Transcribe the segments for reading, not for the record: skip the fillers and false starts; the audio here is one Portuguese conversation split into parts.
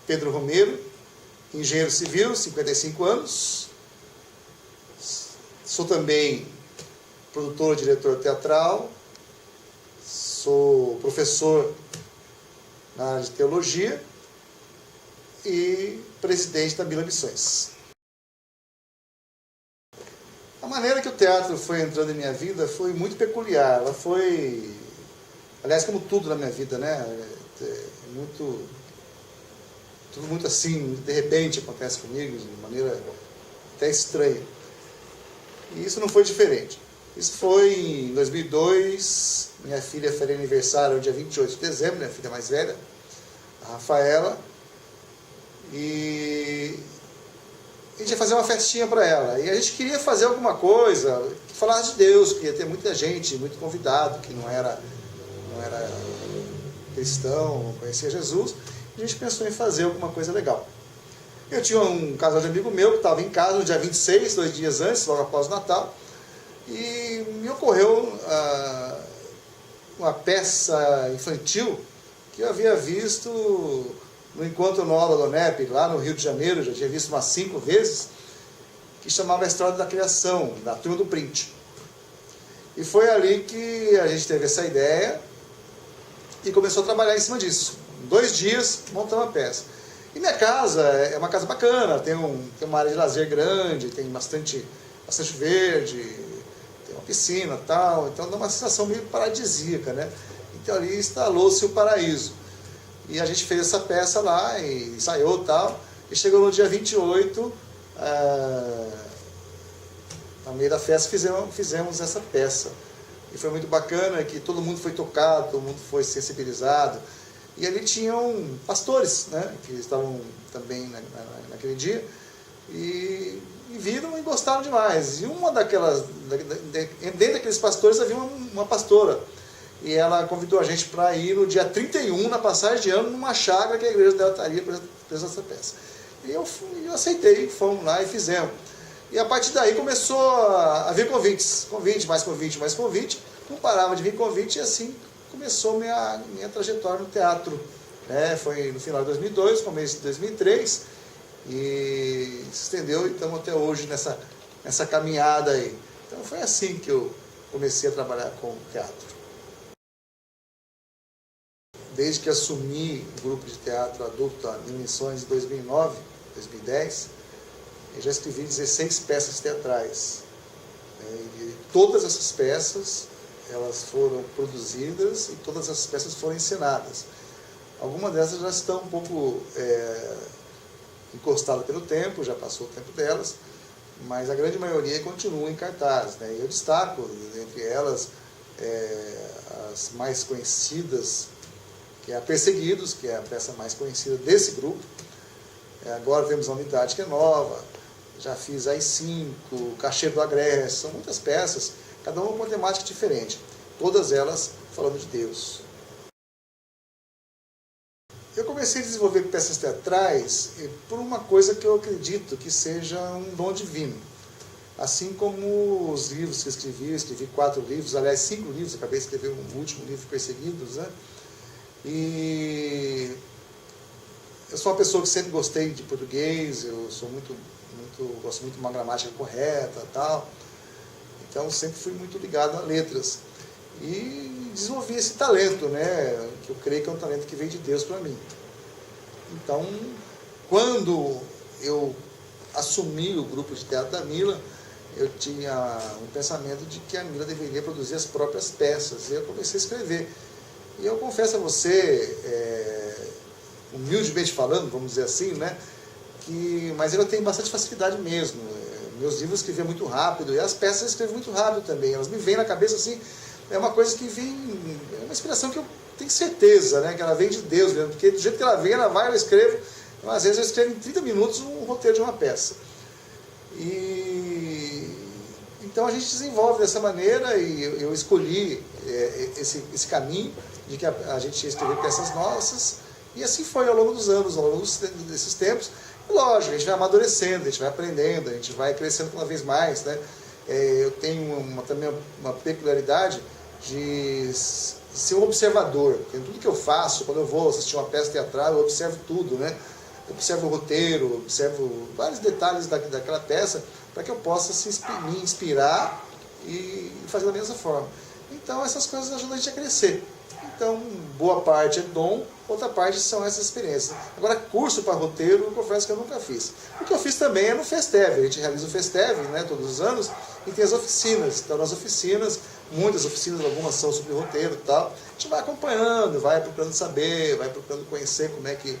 Pedro Romero, engenheiro civil, 55 anos. Sou também produtor e diretor teatral. Sou professor na área de teologia e presidente da Mila Missões. A maneira que o teatro foi entrando em minha vida foi muito peculiar. Ela foi, aliás, como tudo na minha vida, né? Tudo muito assim, de repente acontece comigo, de maneira até estranha. E isso não foi diferente. Isso foi em 2002, minha filha fez aniversário no dia 28 de dezembro, minha filha mais velha, a Rafaela, e a gente ia fazer uma festinha para ela. E a gente queria fazer alguma coisa que falasse de Deus, que ia ter muita gente, muito convidado, que não era cristão, não conhecia Jesus. A gente pensou em fazer alguma coisa legal. Eu tinha um casal de amigo meu que estava em casa no dia 26, 2 dias antes, logo após o Natal, e me ocorreu uma peça infantil que eu havia visto no Encontro Nova do ONEP, lá no Rio de Janeiro, já tinha visto umas 5 vezes, que chamava A História da Criação, da Turma do Print. E foi ali que a gente teve essa ideia e começou a trabalhar em cima disso. Em 2 dias, montamos a peça. E minha casa é uma casa bacana, tem uma área de lazer grande, tem bastante verde, tem uma piscina e tal, então dá uma sensação meio paradisíaca, né? Então ali instalou-se o paraíso. E a gente fez essa peça lá, e ensaiou e tal, e chegou no dia 28, no meio da festa fizemos essa peça. E foi muito bacana que todo mundo foi tocado, todo mundo foi sensibilizado. E ali tinham pastores, né, que estavam também naquele dia, e viram e gostaram demais. E dentro daqueles pastores havia uma pastora, e ela convidou a gente para ir no dia 31, na passagem de ano, numa chácara que a igreja dela estaria para essa peça. E eu aceitei, fomos lá e fizemos. E a partir daí começou a vir convites, mais convite, não parava de vir convite, e assim começou minha trajetória no teatro. Foi no final de 2002, começo de 2003, e se estendeu, então, até hoje nessa caminhada aí. Então foi assim que eu comecei a trabalhar com teatro. Desde que assumi o grupo de teatro adulto, a Mila Missões, em 2009, 2010, eu já escrevi 16 peças teatrais. E todas essas peças, elas foram produzidas e todas essas peças foram encenadas. Algumas dessas já estão um pouco encostadas pelo tempo, já passou o tempo delas, mas a grande maioria continua em cartaz, né? E eu destaco, entre elas, as mais conhecidas, que é a Perseguidos, que é a peça mais conhecida desse grupo. Agora temos a Unidade, que é nova. Já fiz AI-5, Cacheiro do Agreste, são muitas peças, cada uma com uma temática diferente, todas elas falando de Deus. Eu comecei a desenvolver peças teatrais por uma coisa que eu acredito que seja um dom divino. Assim como os livros que eu escrevi 4 livros, aliás 5 livros, acabei de escrever um último livro, Perseguidos, né? E eu sou uma pessoa que sempre gostei de português, eu sou gosto muito de uma gramática correta e tal, então sempre fui muito ligado a letras. E desenvolvi esse talento, né, que eu creio que é um talento que veio de Deus para mim. Então, quando eu assumi o grupo de teatro da Mila, eu tinha um pensamento de que a Mila deveria produzir as próprias peças, e eu comecei a escrever. E eu confesso a você, humildemente falando, vamos dizer assim, né, mas eu tenho bastante facilidade mesmo. Meus livros eu escrevia muito rápido, e as peças eu escrevo muito rápido também. Elas me vêm na cabeça assim, é uma coisa que vem, é uma inspiração que eu tenho certeza, né, que ela vem de Deus mesmo, porque do jeito que ela vem, ela vai, eu escrevo. Às vezes eu escrevo em 30 minutos um roteiro de uma peça. Então a gente desenvolve dessa maneira, e eu escolhi esse caminho de que a gente ia escrever peças nossas, e assim foi ao longo dos anos, ao longo desses tempos. E lógico, a gente vai amadurecendo, a gente vai aprendendo, a gente vai crescendo cada vez mais, né? Eu tenho também uma peculiaridade de ser um observador. Em tudo que eu faço, quando eu vou assistir uma peça teatral, eu observo tudo, né? eu observo o roteiro, observo vários detalhes daquela peça, para que eu possa me inspirar e fazer da mesma forma. Então essas coisas ajudam a gente a crescer. Então, boa parte é dom, outra parte são essas experiências. Agora, curso para roteiro, eu confesso que eu nunca fiz. O que eu fiz também é no Festev. A gente realiza o Festev, né, todos os anos, e tem as oficinas. Então, nas oficinas, muitas oficinas, algumas são sobre roteiro e tal, a gente vai acompanhando, vai procurando saber, vai procurando conhecer como é que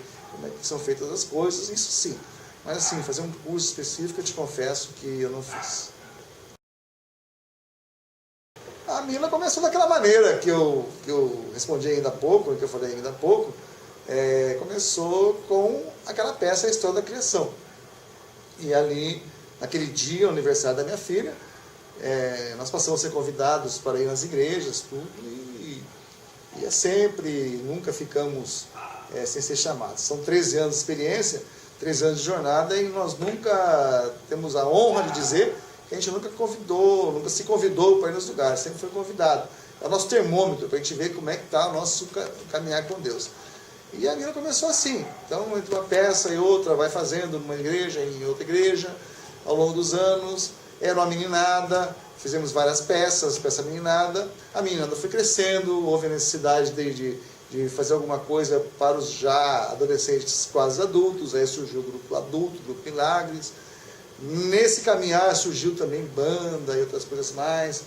são feitas as coisas, isso sim. Mas assim, fazer um curso específico, eu te confesso que eu não fiz. A Mila começou daquela maneira que eu respondi ainda há pouco, que eu falei ainda há pouco, começou com aquela peça A História da Criação. E ali, naquele dia, o aniversário da minha filha, nós passamos a ser convidados para ir nas igrejas, tudo, e é sempre, nunca ficamos sem ser chamados. São 13 anos de experiência, 13 anos de jornada, e nós nunca temos a honra de dizer que a gente nunca se convidou para ir nos lugares, sempre foi convidado. É o nosso termômetro, para a gente ver como é que está o nosso caminhar com Deus. E a minha começou assim, então entre uma peça e outra, vai fazendo numa igreja, em outra igreja, ao longo dos anos, era uma meninada, fizemos várias peças para essa meninada, a meninada foi crescendo, houve a necessidade de fazer alguma coisa para os já adolescentes quase adultos, aí surgiu o grupo adulto, o grupo Milagres. Nesse caminhar surgiu também banda e outras coisas mais.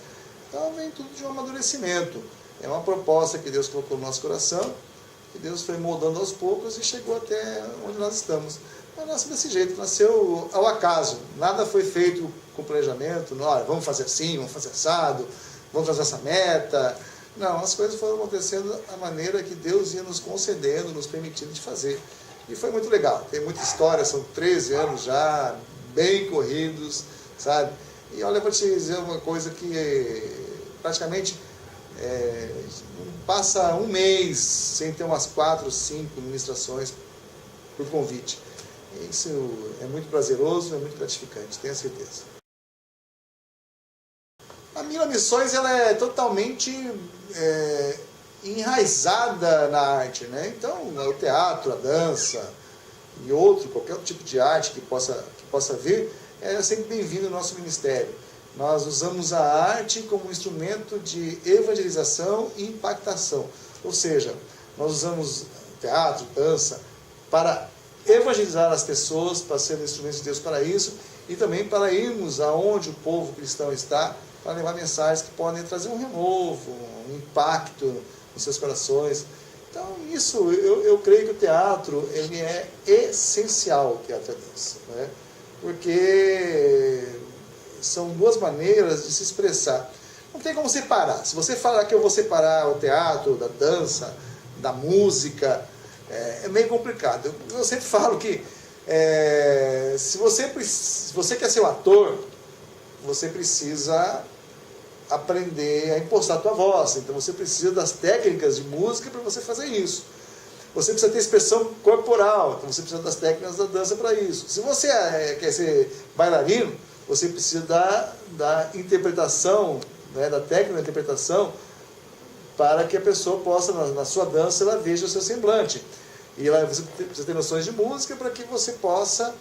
Então vem tudo de um amadurecimento. É uma proposta que Deus colocou no nosso coração, que Deus foi moldando aos poucos e chegou até onde nós estamos. Mas nasceu desse jeito, nasceu ao acaso. Nada foi feito com planejamento, não, vamos fazer assim, vamos fazer assado, vamos fazer essa meta. Não, as coisas foram acontecendo da maneira que Deus ia nos concedendo, nos permitindo de fazer. E foi muito legal. Tem muita história, são 13 anos já, bem corridos, sabe? E olha, eu vou te dizer uma coisa que praticamente passa um mês sem ter umas 4, 5 ministrações por convite. Isso é muito prazeroso, é muito gratificante, tenho certeza. A Mila Missões, ela é totalmente enraizada na arte, né? Então, o teatro, a dança e qualquer outro tipo de arte que possa vir, é sempre bem-vindo ao nosso ministério. Nós usamos a arte como instrumento de evangelização e impactação. Ou seja, nós usamos teatro, dança, para evangelizar as pessoas, para ser instrumentos de Deus para isso, e também para irmos aonde o povo cristão está, para levar mensagens que podem trazer um renovo, um impacto nos seus corações. Então, isso, eu creio que o teatro, ele é essencial, o teatro e a dança, né? Porque são duas maneiras de se expressar. Não tem como separar. Se você falar que eu vou separar o teatro da dança, da música, é meio complicado. Eu sempre falo que se você quer ser um ator, você precisa aprender a impostar a tua voz. Então você precisa das técnicas de música para você fazer isso. Você precisa ter expressão corporal, então você precisa das técnicas da dança para isso. Se você quer ser bailarino, você precisa da interpretação, né, da técnica da interpretação, para que a pessoa possa, na sua dança, ela veja o seu semblante. E você precisa ter noções de música para que você possa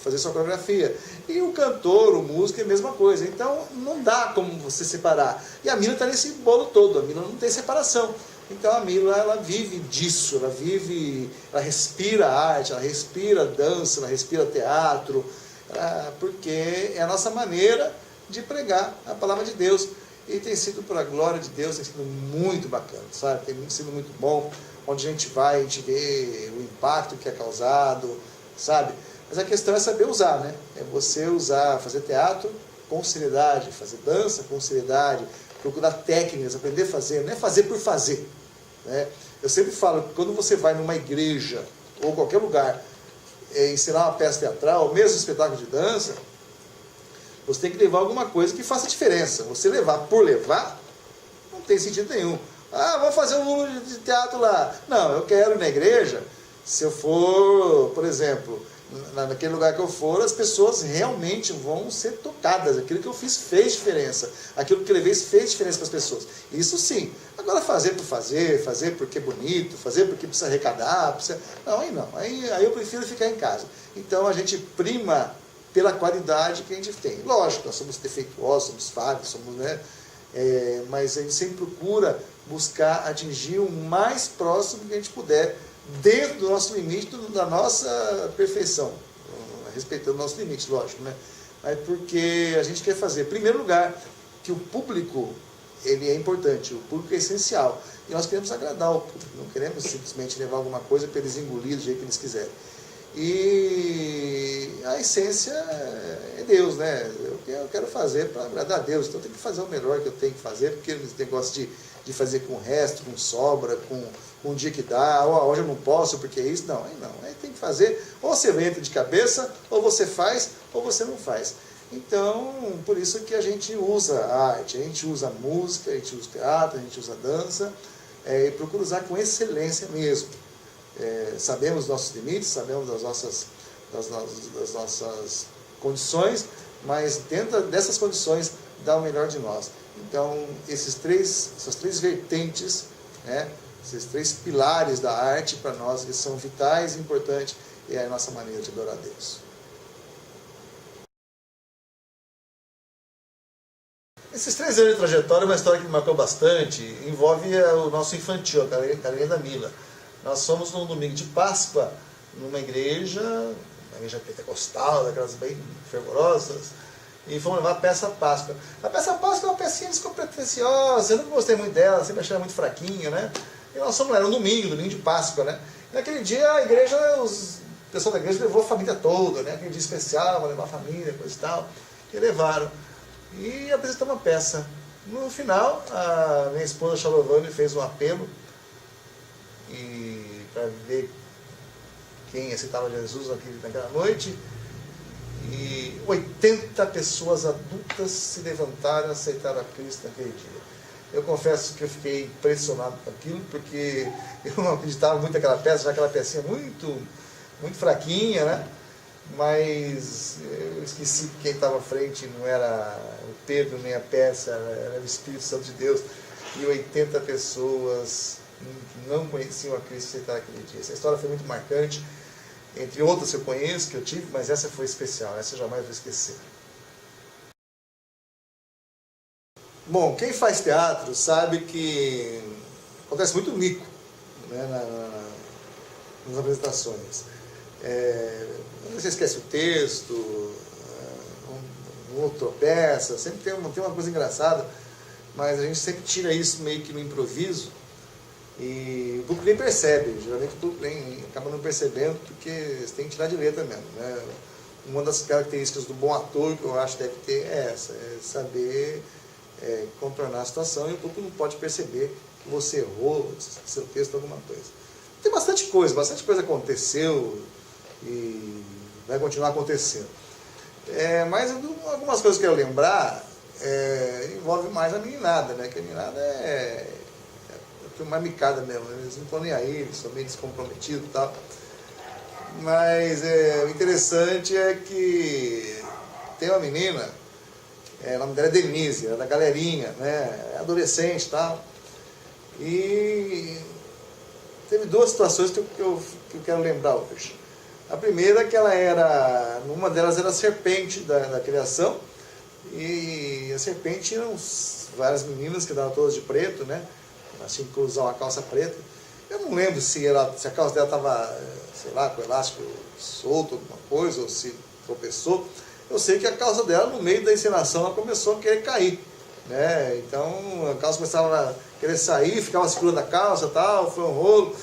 fazer sua coreografia. E o cantor, o músico, é a mesma coisa. Então, não dá como você separar. E a Mila está nesse bolo todo. A Mila não tem separação. Então, a Mila, ela vive disso. Ela respira arte, ela respira dança, ela respira teatro. Porque é a nossa maneira de pregar a palavra de Deus. E tem sido, por a glória de Deus, tem sido muito bacana, sabe? Tem sido muito bom. Onde a gente vai, a gente vê o impacto que é causado, sabe? Mas a questão é saber usar, né? É você usar, fazer teatro com seriedade, fazer dança com seriedade, procurar técnicas, aprender a fazer, não é fazer por fazer, né? Eu sempre falo que quando você vai numa igreja ou qualquer lugar ensinar uma peça teatral, mesmo espetáculo de dança, você tem que levar alguma coisa que faça diferença. Você levar por levar, não tem sentido nenhum. Vamos fazer um número de teatro lá. Não, eu quero ir na igreja, se eu for, por exemplo, naquele lugar que eu for, as pessoas realmente vão ser tocadas. Aquilo que eu fiz fez diferença. Aquilo que eu levei fez diferença para as pessoas. Isso sim. Agora fazer por fazer, fazer porque é bonito, fazer porque precisa arrecadar, precisa... Não, aí não. Aí eu prefiro ficar em casa. Então a gente prima pela qualidade que a gente tem. Lógico, nós somos defeituosos, somos falhos, somos, né? Mas a gente sempre procura buscar atingir o mais próximo que a gente puder, dentro do nosso limite, da nossa perfeição, respeitando o nosso limite, lógico, né? Mas porque a gente quer fazer, em primeiro lugar, que o público, ele é importante, o público é essencial, e nós queremos agradar o público, não queremos simplesmente levar alguma coisa para eles engolir do jeito que eles quiserem. E a essência é Deus, né? Eu quero fazer para agradar a Deus, então eu tenho que fazer o melhor que eu tenho que fazer, porque esse negócio de fazer com o resto, com sobra, com um dia que dá, ou hoje eu não posso porque é isso, não, aí tem que fazer, ou você entra de cabeça, ou você faz, ou você não faz. Então, por isso que a gente usa a arte, a gente usa a música, a gente usa o teatro, a gente usa a dança, e procura usar com excelência mesmo. Sabemos nossos limites, sabemos das nossas condições, mas dentro dessas condições dá o melhor de nós. Então, essas três vertentes, né, esses três pilares da arte para nós, que são vitais e importantes, é a nossa maneira de adorar a Deus. Esses 3 anos de trajetória é uma história que me marcou bastante, envolve o nosso infantil, a Galinha da Mila. Nós fomos num domingo de Páscoa, numa igreja pentecostal, daquelas bem fervorosas, e fomos levar a peça Páscoa. A peça Páscoa é uma pecinha despretensiosa, eu nunca gostei muito dela, sempre achei ela muito fraquinha, né? E nós fomos lá, era um domingo de Páscoa, né? E naquele dia a igreja, o pessoal da igreja levou a família toda, né? Aquele dia especial, vai levar a família, coisa e tal, e levaram. E apresentamos uma peça. No final, a minha esposa Chalovane fez um apelo para ver quem aceitava Jesus naquela noite, e 80 pessoas adultas se levantaram e aceitaram a Cristo naquele dia. Eu confesso que eu fiquei impressionado com aquilo, porque eu não acreditava muito naquela peça, já aquela pecinha muito, muito fraquinha, né? Mas eu esqueci que quem estava à frente não era o Pedro nem a peça, era o Espírito Santo de Deus, e 80 pessoas que não conheciam a Cristo aceitaram aquele dia. Essa história foi muito marcante, entre outras que eu conheço, que eu tive, mas essa foi especial, essa eu jamais vou esquecer. Bom, quem faz teatro sabe que acontece muito mico, né, nas apresentações. Você esquece o texto, um outro tropeça, sempre tem uma coisa engraçada, mas a gente sempre tira isso meio que no improviso, e o público nem percebe, geralmente o público nem acaba não percebendo, porque você tem que tirar de letra mesmo, né? Uma das características do bom ator que eu acho que deve ter é essa, saber contornar a situação, e o público não pode perceber que você errou, seu texto, alguma coisa. Tem bastante coisa aconteceu e vai continuar acontecendo. Mas algumas coisas que eu quero lembrar envolve mais a meninada, né? Que a meninada é uma micada mesmo, eles não estão nem aí, eles são meio descomprometidos e tal. Mas o interessante é que tem uma menina, o nome dela é Denise, ela é da galerinha, né? É adolescente e tal. E teve 2 situações que eu quero lembrar hoje. A primeira é que uma delas era a serpente da criação, e a serpente tinha várias meninas que andavam todas de preto, né? Elas tinham que usar uma calça preta. Eu não lembro se a calça dela estava, sei lá, com o elástico solto, alguma coisa, ou se tropeçou. Eu sei que a calça dela, no meio da encenação, ela começou a querer cair, né? Então a calça começava a querer sair, ficava segurando a calça e tal, foi um rolo.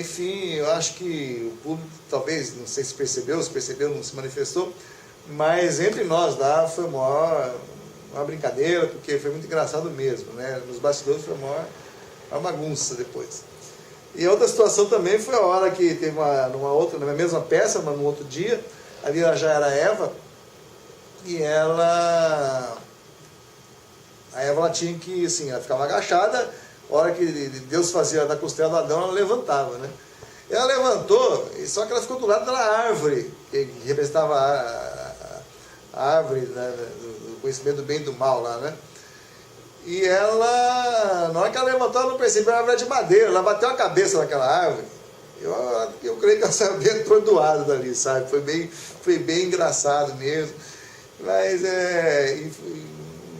Enfim, eu acho que o público, talvez, não sei se percebeu, não se manifestou, mas entre nós lá foi uma brincadeira, porque foi muito engraçado mesmo, né? Nos bastidores foi uma bagunça depois. E a outra situação também foi a hora que teve na mesma peça, mas no outro dia, ali ela já era Eva, e a Eva ela tinha que, assim, ela ficava agachada, a hora que Deus fazia da costela do Adão, ela levantava, né? Ela levantou, só que ela ficou do lado da árvore, que representava a árvore, né, do conhecimento do bem e do mal lá, né? E ela, na hora que ela levantou, ela não percebeu, a árvore era de madeira, ela bateu a cabeça naquela árvore. Eu creio que ela saiu bem atordoada dali, sabe? Foi bem engraçado mesmo. Mas,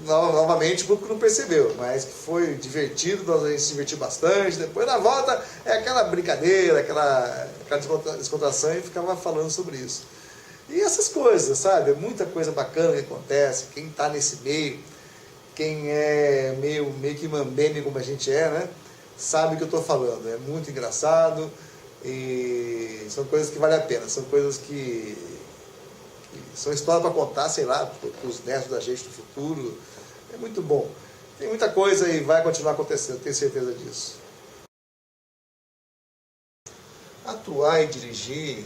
novamente, o público não percebeu, mas foi divertido, a gente se divertiu bastante. Depois, na volta, é aquela brincadeira, aquela descontração, e ficava falando sobre isso. E essas coisas, sabe? É muita coisa bacana que acontece. Quem está nesse meio, quem é meio que mambeme como a gente é, né? Sabe o que eu estou falando. É muito engraçado e são coisas que valem a pena. São coisas que são histórias para contar, sei lá, para os netos da gente no futuro. É muito bom. Tem muita coisa e vai continuar acontecendo, tenho certeza disso. Atuar e dirigir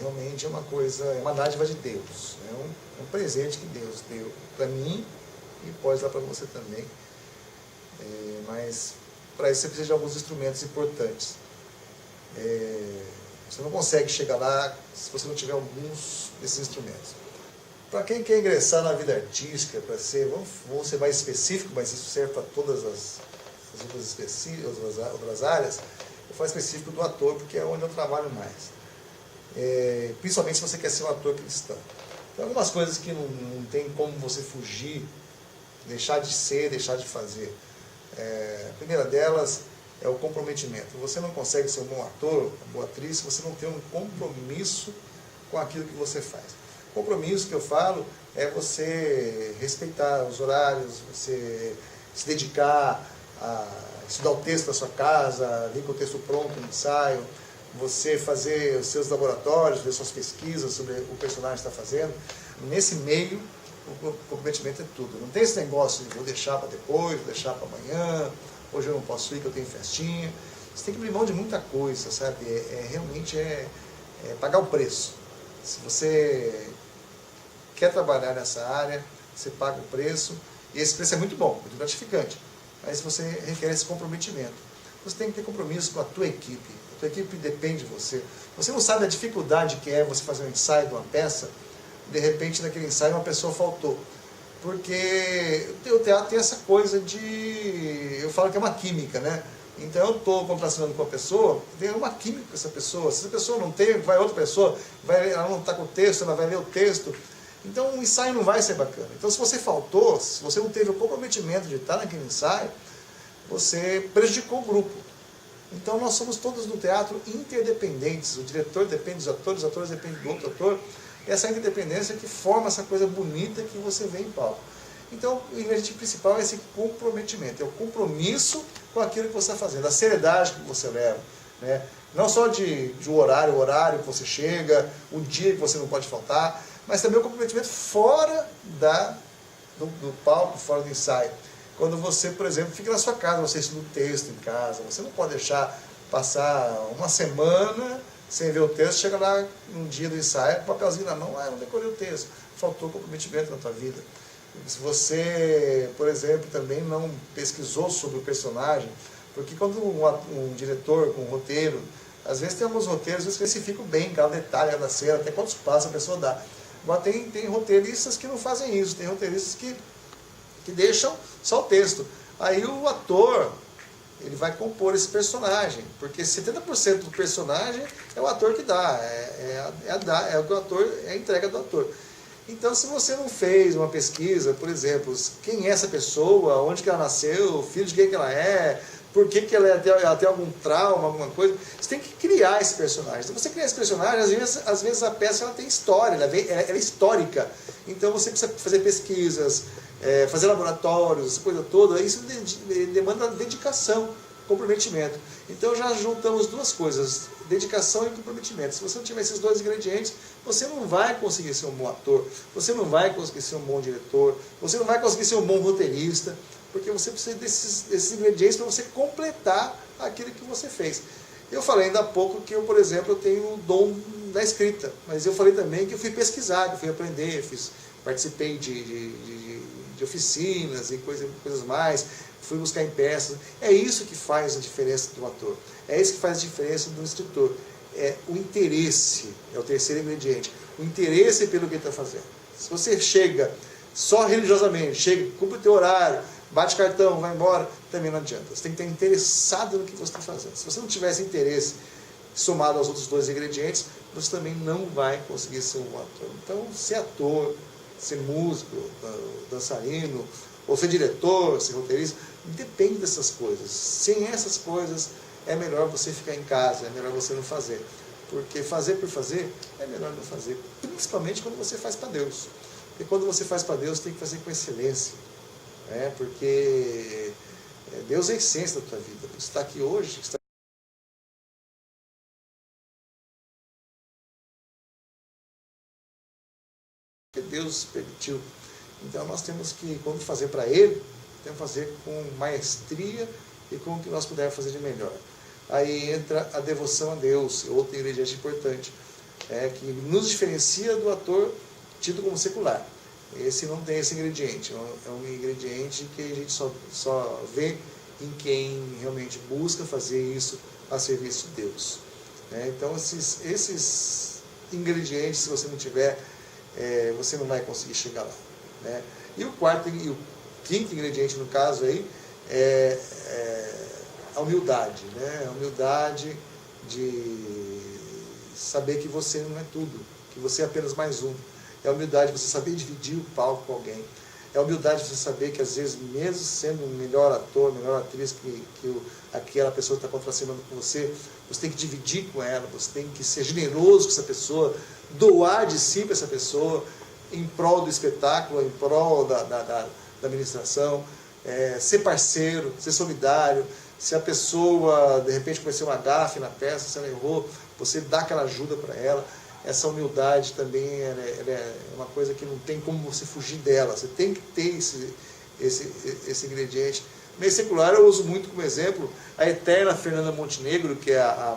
realmente é uma coisa, é uma dádiva de Deus. É um presente que Deus deu para mim e pode dar para você também. Mas para isso você precisa de alguns instrumentos importantes. Você não consegue chegar lá se você não tiver alguns desses instrumentos. Para quem quer ingressar na vida artística, para ser, vamos ser mais específico, mas isso serve para todas as outras áreas, eu falo específico do ator, porque é onde eu trabalho mais. Principalmente se você quer ser um ator cristão. Tem algumas coisas que não tem como você fugir, deixar de ser, deixar de fazer. A primeira delas é o comprometimento. Você não consegue ser um bom ator, uma boa atriz, se você não tem um compromisso com aquilo que você faz. Compromisso que eu falo é você respeitar os horários, você se dedicar a estudar o texto da sua casa, vir com o texto pronto no ensaio, você fazer os seus laboratórios, fazer suas pesquisas sobre o personagem que está fazendo. Nesse meio, o comprometimento é tudo. Não tem esse negócio de vou deixar para depois, vou deixar para amanhã, hoje eu não posso ir que eu tenho festinha. Você tem que abrir mão de muita coisa, sabe? Realmente pagar o preço. Se você quer trabalhar nessa área, você paga o preço, e esse preço é muito bom, muito gratificante, mas você requer esse comprometimento. Você tem que ter compromisso com a tua equipe. A tua equipe depende de você. Você não sabe a dificuldade que é você fazer um ensaio de uma peça, de repente naquele ensaio uma pessoa faltou. Porque o teatro tem essa coisa de... eu falo que é uma química, né? Então eu estou contracenando com a pessoa, tem uma química com essa pessoa. Se essa pessoa não tem, vai outra pessoa, ela não está com o texto, ela vai ler o texto. Então o ensaio não vai ser bacana. Então se você faltou, se você não teve o comprometimento de estar naquele ensaio, você prejudicou o grupo. Então nós somos todos no teatro interdependentes. O diretor depende dos atores, os atores dependem do outro ator. Essa interdependência que forma essa coisa bonita que você vê em palco. Então o ingrediente principal é esse comprometimento, é o compromisso com aquilo que você está fazendo, a seriedade que você leva, né? Não só de o horário que você chega, o dia que você não pode faltar, mas também o comprometimento fora do palco, fora do ensaio. Quando você, por exemplo, fica na sua casa, você estuda o texto em casa, você não pode deixar passar uma semana sem ver o texto, chega lá no dia do ensaio, papelzinho na mão, não decorei o texto, faltou comprometimento na tua vida. Se você, por exemplo, também não pesquisou sobre o personagem, porque quando um diretor com um roteiro, às vezes tem alguns roteiros que especificam bem cada detalhe, cada cena, até quantos passos a pessoa dá. Agora tem roteiristas que não fazem isso, tem roteiristas que deixam só o texto. Aí o ator, ele vai compor esse personagem, porque 70% do personagem é o ator que dá, é o que o ator, é a entrega do ator. Então, se você não fez uma pesquisa, por exemplo, quem é essa pessoa, onde que ela nasceu, filho de quem que ela é, por que ela tem algum trauma, alguma coisa, você tem que criar esse personagem. Então, você criar esse personagem, às vezes a peça ela tem história, ela é histórica. Então, você precisa fazer pesquisas, fazer laboratórios, essa coisa toda. Isso demanda dedicação, comprometimento. Então, já juntamos duas coisas, dedicação e comprometimento. Se você não tiver esses dois ingredientes, você não vai conseguir ser um bom ator, você não vai conseguir ser um bom diretor, você não vai conseguir ser um bom roteirista, porque você precisa desses ingredientes para você completar aquilo que você fez. Eu falei ainda há pouco que eu, por exemplo, eu tenho o dom da escrita, mas eu falei também que eu fui pesquisar, que eu fui aprender, participei de oficinas e coisas mais, fui buscar em peças. É isso que faz a diferença do ator, é isso que faz a diferença do escritor. É o interesse, é o terceiro ingrediente, o interesse pelo que ele está fazendo. Se você chega só religiosamente, chega, cumpre o teu horário, bate cartão, vai embora, também não adianta. Você tem que estar interessado no que você está fazendo. Se você não tiver esse interesse somado aos outros dois ingredientes, você também não vai conseguir ser um ator. Então, ser ator, ser músico, dançarino, ou ser diretor, ser roteirista, depende dessas coisas. Sem essas coisas, é melhor você ficar em casa, é melhor você não fazer. Porque fazer por fazer, é melhor não fazer. Principalmente quando você faz para Deus. Porque quando você faz para Deus, tem que fazer com excelência. Porque Deus é a essência da tua vida. Você está aqui hoje, porque Deus permitiu. Então nós temos que, quando fazer para Ele, temos que fazer com maestria e com o que nós pudermos fazer de melhor. Aí entra a devoção a Deus, outro ingrediente importante, que nos diferencia do ator tido como secular. Esse não tem esse ingrediente, é um ingrediente que a gente só vê em quem realmente busca fazer isso a serviço de Deus. Então esses ingredientes, se você não tiver, você não vai conseguir chegar lá. E o quarto e o quinto ingrediente, no caso aí, é a humildade. A humildade de saber que você não é tudo, que você é apenas mais um. É a humildade de você saber dividir o palco com alguém. É a humildade de você saber que, às vezes, mesmo sendo um melhor ator, melhor atriz que aquela pessoa que está contracenando com você, você tem que dividir com ela, você tem que ser generoso com essa pessoa, doar de si para essa pessoa, em prol do espetáculo, em prol da administração, ser parceiro, ser solidário. Se a pessoa, de repente, cometeu uma gafe na peça, se ela errou, você dá aquela ajuda para ela. Essa humildade também é uma coisa que não tem como você fugir dela. Você tem que ter esse ingrediente. No meio secular eu uso muito como exemplo a eterna Fernanda Montenegro, que é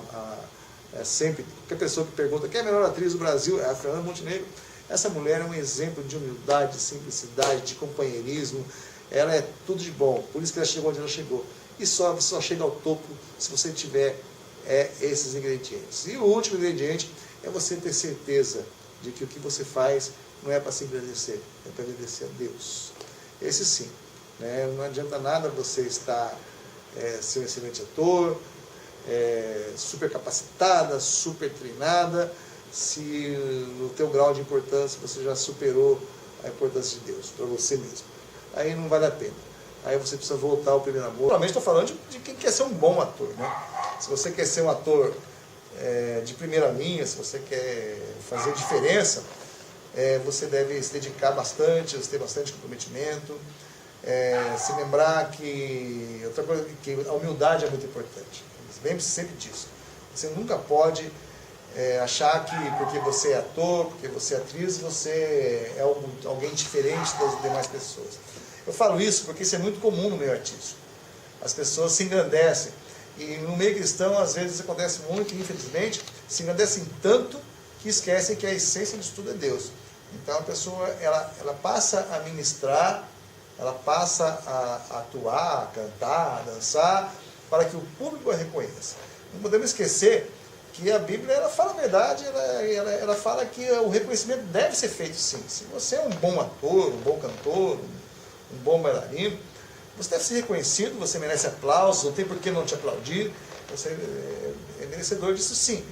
sempre, qualquer pessoa que pergunta quem é a melhor atriz do Brasil, é a Fernanda Montenegro. Essa mulher é um exemplo de humildade, de simplicidade, de companheirismo. Ela é tudo de bom, por isso que ela chegou onde ela chegou. E só chega ao topo se você tiver esses ingredientes. E o último ingrediente é você ter certeza de que o que você faz não é para se engrandecer, é para agradecer a Deus. Esse sim. Não adianta nada você estar ser um excelente ator, super capacitada, super treinada, se no teu grau de importância você já superou a importância de Deus para você mesmo. Aí não vale a pena. Aí você precisa voltar ao primeiro amor. Realmente estou falando de quem quer ser um bom ator. Se você quer ser um ator de primeira linha, se você quer fazer diferença, você deve se dedicar bastante, ter bastante comprometimento, se lembrar que outra coisa, que a humildade é muito importante. Lembre-se sempre disso. Você nunca pode achar que porque você é ator, porque você é atriz, você é alguém diferente das demais pessoas. Eu falo isso porque isso é muito comum no meio artístico. As pessoas se engrandecem. E no meio cristão, às vezes, acontece muito, infelizmente, se engrandecem tanto que esquecem que a essência disso tudo é Deus. Então a pessoa, ela passa a ministrar, ela passa a atuar, a cantar, a dançar, para que o público a reconheça. Não podemos esquecer que a Bíblia, ela fala a verdade, ela fala que o reconhecimento deve ser feito sim. Se você é um bom ator, um bom cantor, um bom bailarino, você deve ser reconhecido, você merece aplausos, não tem por que não te aplaudir, você é merecedor disso sim.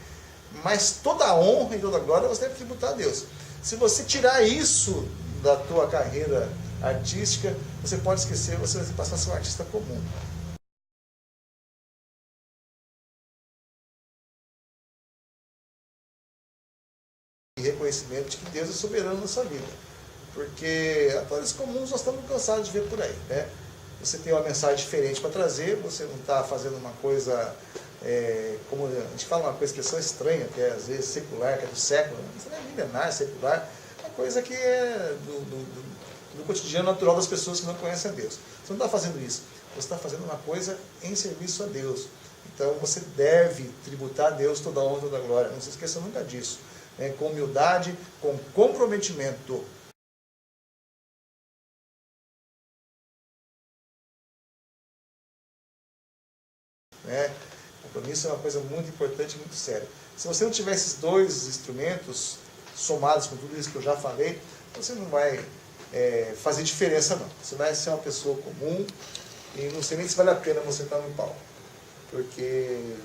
Mas toda a honra e toda a glória você deve tributar a Deus. Se você tirar isso da tua carreira artística, você pode esquecer, você vai passar a ser um artista comum. E reconhecimento de que Deus é soberano na sua vida. Porque atores comuns nós estamos cansados de ver por aí, Você tem uma mensagem diferente para trazer, você não está fazendo uma coisa, como a gente fala uma coisa que é só estranha, que é às vezes secular, que é do século, isso não é milenar, secular, uma coisa que é do cotidiano natural das pessoas que não conhecem a Deus. Você não está fazendo isso, você está fazendo uma coisa em serviço a Deus. Então você deve tributar a Deus toda a honra e toda a glória, não se esqueça nunca disso. né, com humildade, com comprometimento. Né? Compromisso é uma coisa muito importante e muito séria. Se você não tiver esses dois instrumentos somados com tudo isso que eu já falei, você não vai fazer diferença não. Você vai ser uma pessoa comum e não sei nem se vale a pena você estar no palco, porque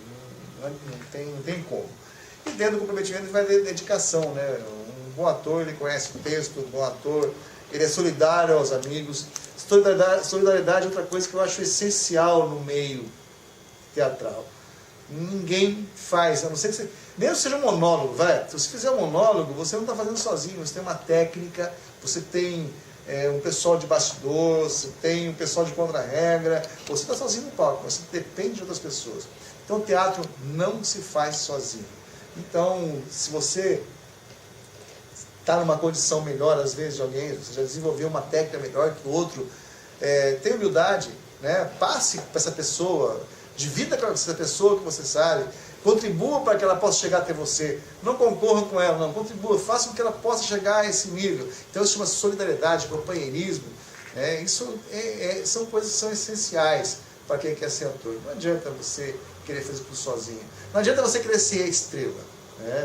não tem como. E dentro do comprometimento vai ter dedicação, né? Um bom ator, ele conhece o texto, um bom ator, ele é solidário aos amigos. Solidariedade é outra coisa que eu acho essencial no meio teatral. Ninguém faz, a não ser que você... Mesmo que seja um monólogo, vai. Se você fizer um monólogo, você não está fazendo sozinho, você tem uma técnica, você tem um pessoal de bastidor, você tem um pessoal de contra-regra, você está sozinho no palco, você depende de outras pessoas. Então o teatro não se faz sozinho. Então, se você está numa condição melhor, às vezes, de alguém, você já desenvolveu uma técnica melhor que o outro, tenha humildade, né? Passe para essa pessoa, divida com essa pessoa que você sabe, contribua para que ela possa chegar até você. Não concorra com ela, não. Contribua, faça com que ela possa chegar a esse nível. Então isso chama solidariedade, companheirismo. Isso são coisas que são essenciais para quem quer ser ator. Não adianta você querer fazer tudo sozinho. Não adianta você querer ser a estrela.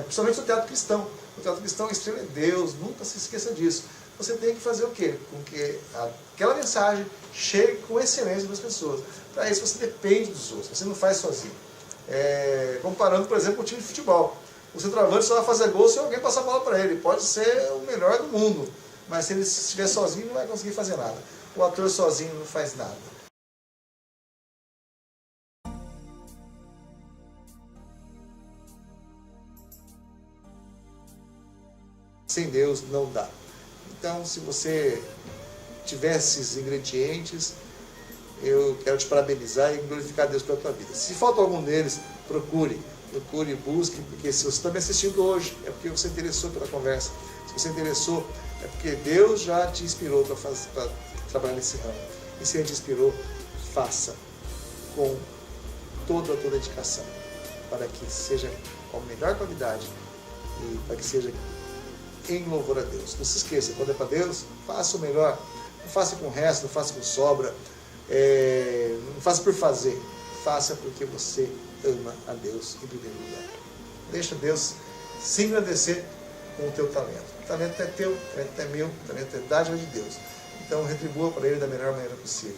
Principalmente no teatro cristão. No teatro cristão a estrela é Deus, nunca se esqueça disso. Você tem que fazer o quê? Com que aquela mensagem chegue com excelência para as pessoas. Para isso você depende dos outros, você não faz sozinho. Comparando, por exemplo, com o time de futebol. O centroavante só vai fazer gol se alguém passar a bola para ele. Pode ser o melhor do mundo, mas se ele estiver sozinho não vai conseguir fazer nada. O ator sozinho não faz nada. Sem Deus não dá. Então, se você tiver esses ingredientes, eu quero te parabenizar e glorificar Deus pela tua vida. Se falta algum deles, procure, busque, porque se você está me assistindo hoje, é porque você interessou pela conversa. Se você interessou, é porque Deus já te inspirou para trabalhar nesse ramo. E se Ele te inspirou, faça com toda a tua dedicação, para que seja com a melhor qualidade e para que seja em louvor a Deus. Não se esqueça, quando é para Deus, faça o melhor. Não faça com o resto, não faça com sobra. Não faça por fazer. Faça porque você ama a Deus em primeiro lugar. Deixa Deus se engrandecer com o teu talento. O talento é teu, o talento é meu, o talento é dádiva de Deus. Então retribua para Ele da melhor maneira possível.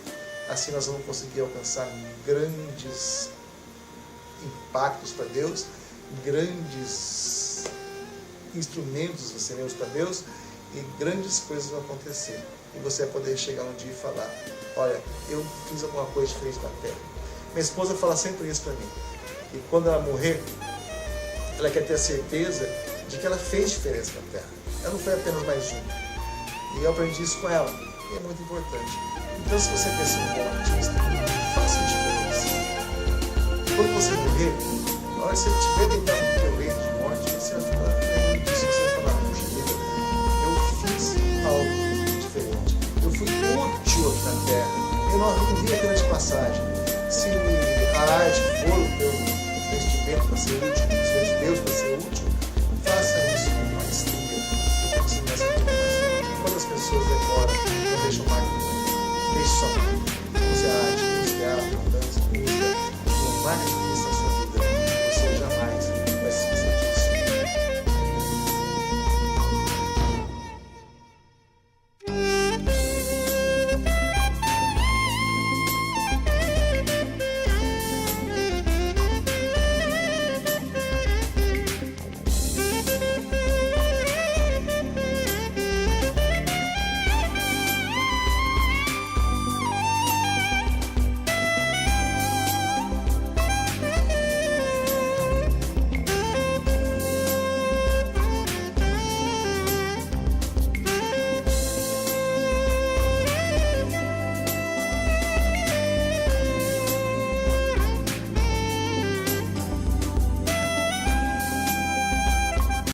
Assim nós vamos conseguir alcançar grandes impactos para Deus, grandes instrumentos seremos para Deus e grandes coisas vão acontecer. E você vai poder chegar um dia e falar: olha, eu fiz alguma coisa diferente na terra. Minha esposa fala sempre isso para mim. E quando ela morrer, ela quer ter a certeza de que ela fez diferença na terra. Ela não foi apenas mais uma. E eu aprendi isso com ela. E é muito importante. Então, se você quer ser um bom artista, faça a diferença. Quando você morrer, na hora que você estiver deitado no teu leito de morte, você vai falar, você vai falar: puxa vida, eu fiz algo diferente. Eu fui útil aqui na terra. Eu não vim apenas de passagem. Se a arte for o teu instrumento para ser útil, se de Deus para ser útil, faça isso com maestria. Porque você vai ser mais. Quantas pessoas demoram, não deixam mais? Deixe só. Use a arte, use a dança, use a marca de